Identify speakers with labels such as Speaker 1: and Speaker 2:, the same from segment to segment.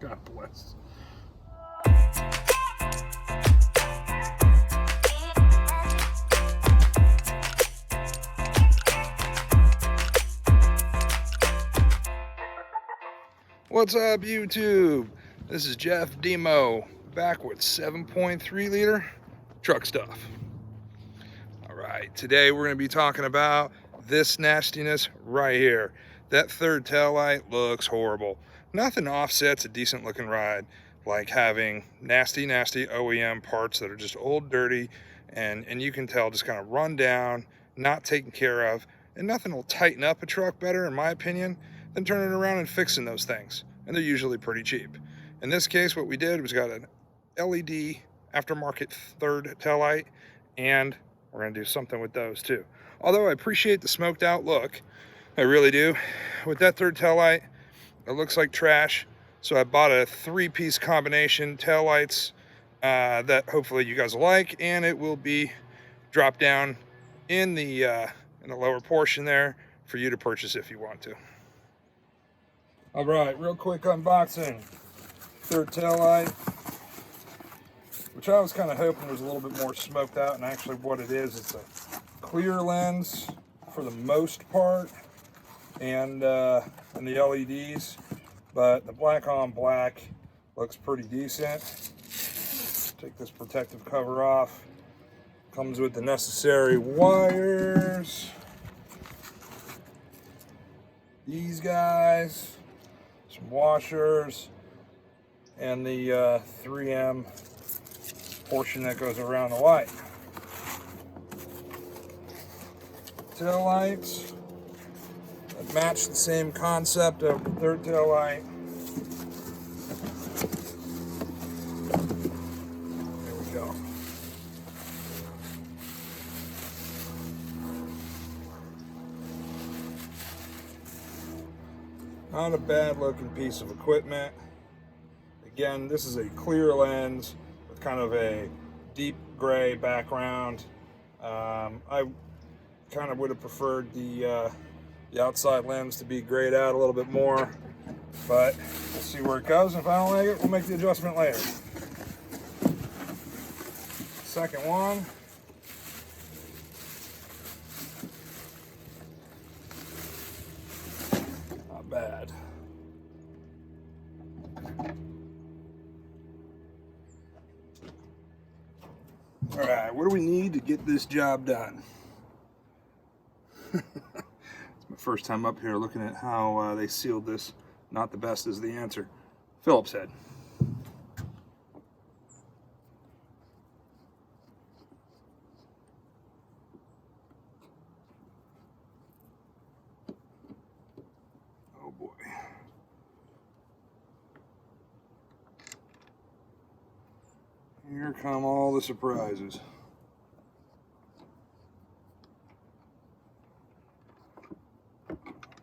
Speaker 1: God bless. What's up, YouTube? This is Jeff Demo, back with 7.3 liter truck stuff. All right, today we're going to be talking about this nastiness right here. That third tail light looks horrible. Nothing offsets a decent looking ride like having nasty OEM parts that are just old, dirty, and you can tell just kind of run down, not taken care of, and nothing will tighten up a truck better, in my opinion, than turning around and fixing those things. And they're usually pretty cheap. In this case, what we did was got an LED aftermarket third tail light, and we're going to do something with those too. Although I appreciate the smoked out look, I really do. With that third tail light, it looks like trash. So I bought a 3-piece combination tail lights that hopefully you guys will like, and it will be dropped down in the lower portion there for you to purchase if you want to. All right, real quick unboxing. Third tail light, which I was kind of hoping was a little bit more smoked out, and actually what it is, it's a clear lens for the most part, and the LEDs, but the black on black looks pretty decent. Take this protective cover off. Comes with the necessary wires. These guys. Some washers, and the 3M portion that goes around the light. Tail lights that match the same concept of the third tail light. There we go. Not a bad looking piece of equipment. Again, this is a clear lens with kind of a deep gray background. I kind of would have preferred the outside lens to be grayed out a little bit more, but we'll see where it goes. And if I don't like it, we'll make the adjustment later. Second one. Bad. All right, what do we need to get this job done? It's my first time up here looking at how they sealed this. Not the best is the answer. Phillips head. Here come all the surprises.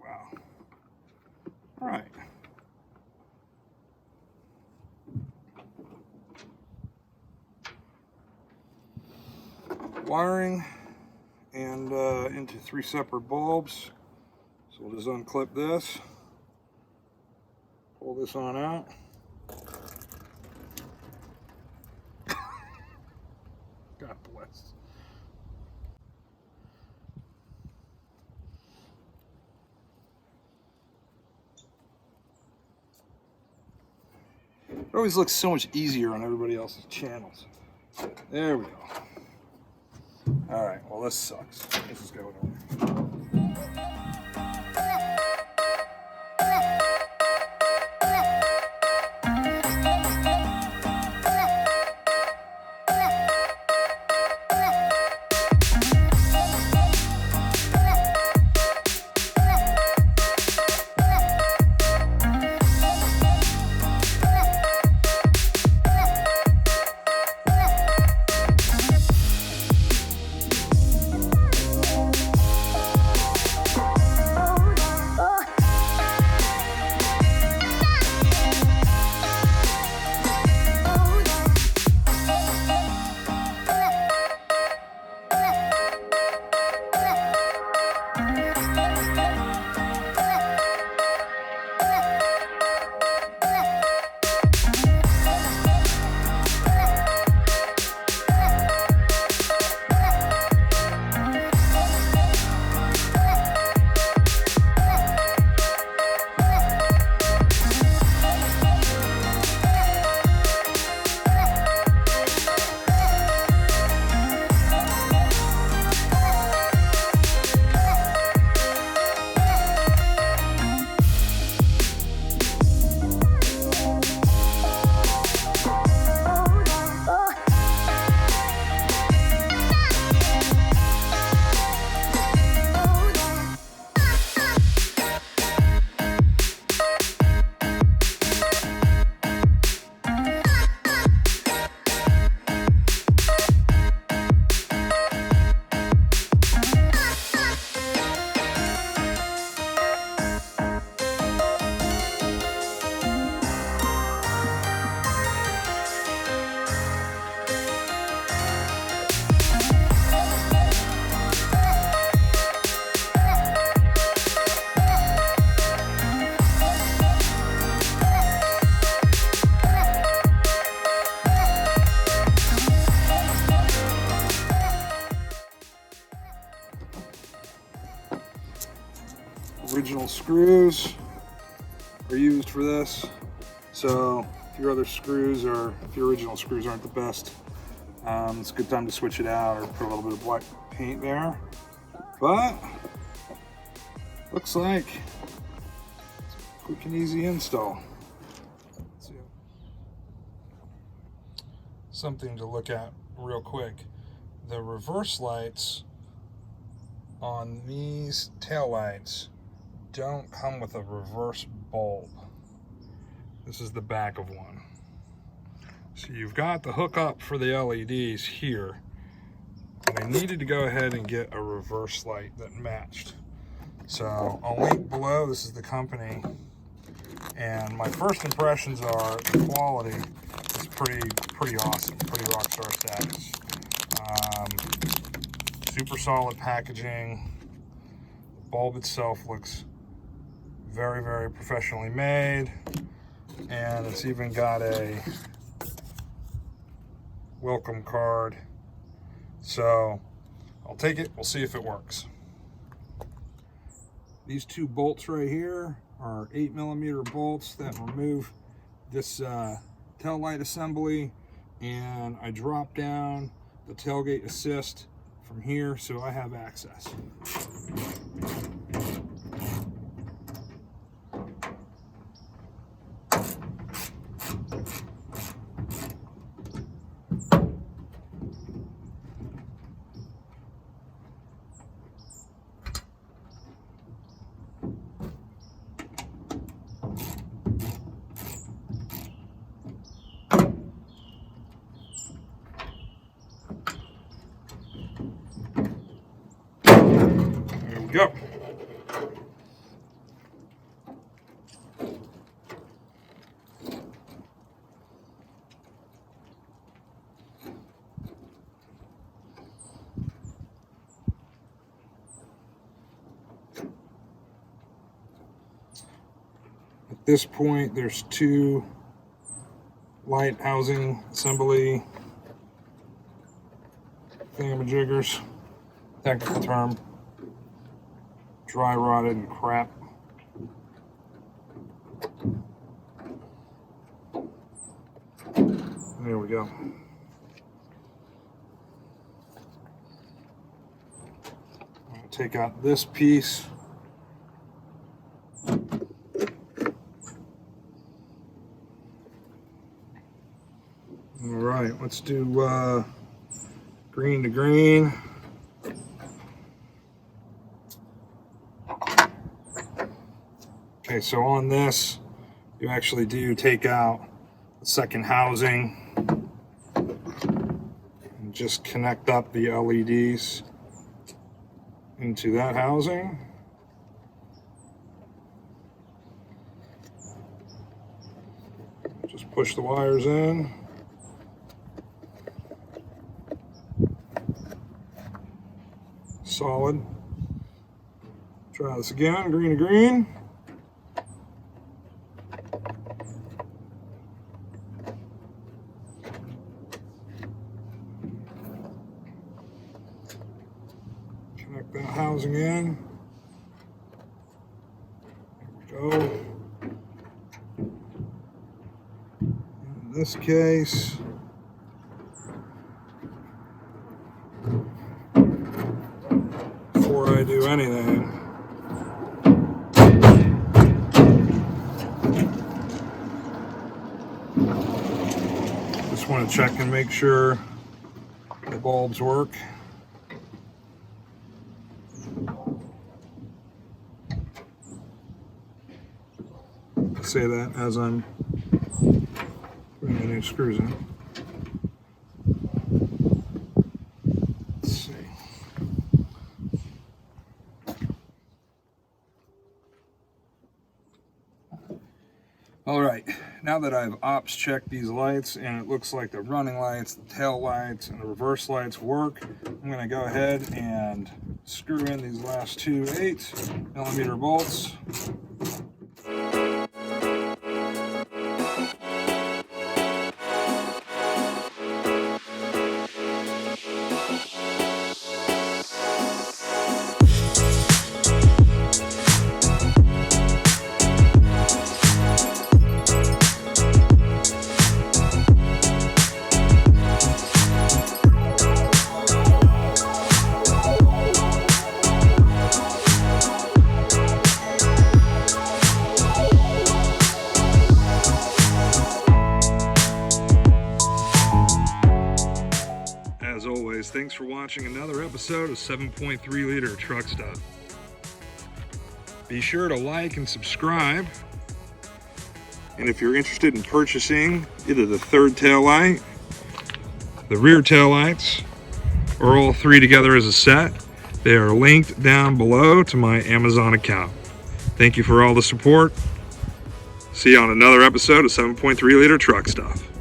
Speaker 1: Wow. All right. Wiring and into 3 separate bulbs. So we'll just unclip this, pull this on out. God bless. It always looks so much easier on everybody else's channels. There we go. All right, well, this sucks. This is going away. Original screws are used for this. So if your other screws or if your original screws aren't the best, it's a good time to switch it out or put a little bit of black paint there. But looks like it's a quick and easy install. Something to look at real quick. The reverse lights on these tail lights don't come with a reverse bulb. This is the back of one. So you've got the hookup for the LEDs here, and I needed to go ahead and get a reverse light that matched. So I'll link below. This is the company, and my first impressions are the quality is pretty awesome, pretty rock star status. Super solid packaging. The bulb itself looks very, very professionally made, and it's even got a welcome card. So I'll take it, we'll see if it works. These two bolts right here are 8mm bolts that remove this tail light assembly, and I drop down the tailgate assist from here so I have access. There we go. At this point, there's two light housing assembly thingamajiggers, technical term, dry rotted and crap. There we go. I'll take out this piece. All right, let's do green to green. Okay, so on this, you actually do take out the second housing and just connect up the LEDs into that housing. Just push the wires in. Solid. Try this again, green to green. Connect that housing in. There we go. In this case, before I do anything, just want to check and make sure the bulbs work. I say that as I'm putting the new screws in. Let's see. All right, now that I've ops checked these lights and it looks like the running lights, the tail lights, and the reverse lights work, I'm gonna go ahead and screw in these last two 8mm bolts. thanks for watching another episode of 7.3 liter truck stuff. Be sure to like and subscribe. And if you're interested in purchasing either the third tail light, the rear tail lights, or all three together as a set, they are linked down below to my Amazon account. Thank you for all the support. See you on another episode of 7.3 liter truck stuff.